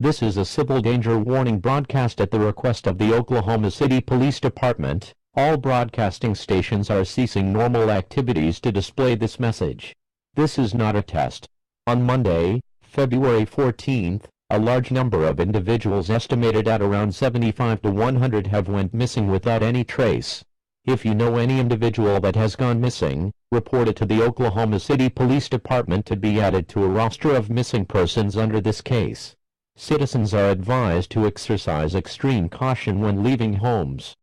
This is a civil danger warning broadcast at the request of the Oklahoma City Police Department. All broadcasting stations are ceasing normal activities to display this message. This is not a test. On Monday, February 14th, a large number of individuals, estimated at around 75 to 100, have went missing without any trace. If you know any individual that has gone missing, report it to the Oklahoma City Police Department to be added to a roster of missing persons under this case. Citizens are advised to exercise extreme caution when leaving homes.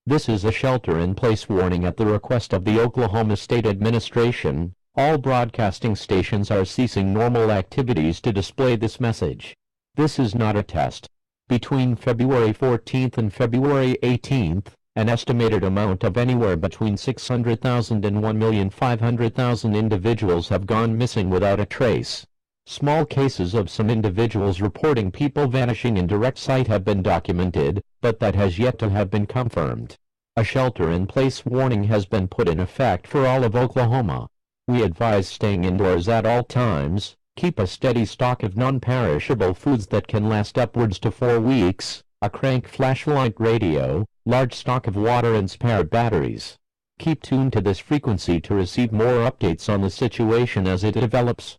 This is a shelter-in-place warning at the request of the Oklahoma State Administration. All broadcasting stations are ceasing normal activities to display this message. This is not a test. Between February 14th and February 18th, an estimated amount of anywhere between 600,000 and 1,500,000 individuals have gone missing without a trace. Small cases of some individuals reporting people vanishing in direct sight have been documented, but that has yet to have been confirmed. A shelter-in-place warning has been put in effect for all of Oklahoma. We advise staying indoors at all times. Keep a steady stock of non-perishable foods that can last upwards to 4 weeks, a crank flashlight radio, large stock of water and spare batteries. Keep tuned to this frequency to receive more updates on the situation as it develops.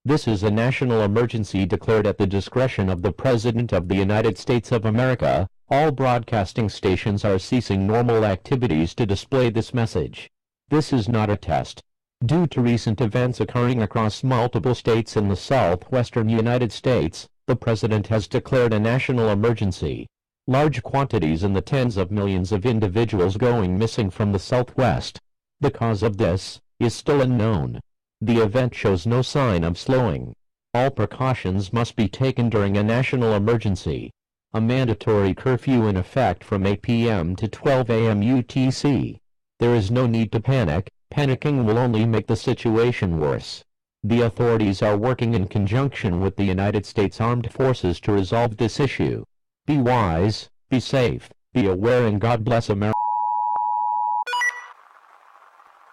This is a national emergency declared at the discretion of the President of the United States of America. All broadcasting stations are ceasing normal activities to display this message. This is not a test. Due to recent events occurring across multiple states in the southwestern United States, the President has declared a national emergency. Large quantities in the tens of millions of individuals going missing from the Southwest. The cause of this is still unknown. The event shows no sign of slowing. All precautions must be taken during a national emergency. A mandatory curfew in effect from 8 p.m. to 12 a.m. UTC. There is no need to panic. Panicking will only make the situation worse. The authorities are working in conjunction with the United States Armed Forces to resolve this issue. Be wise, be safe, be aware, and God bless America.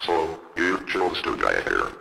So, you chose to die here.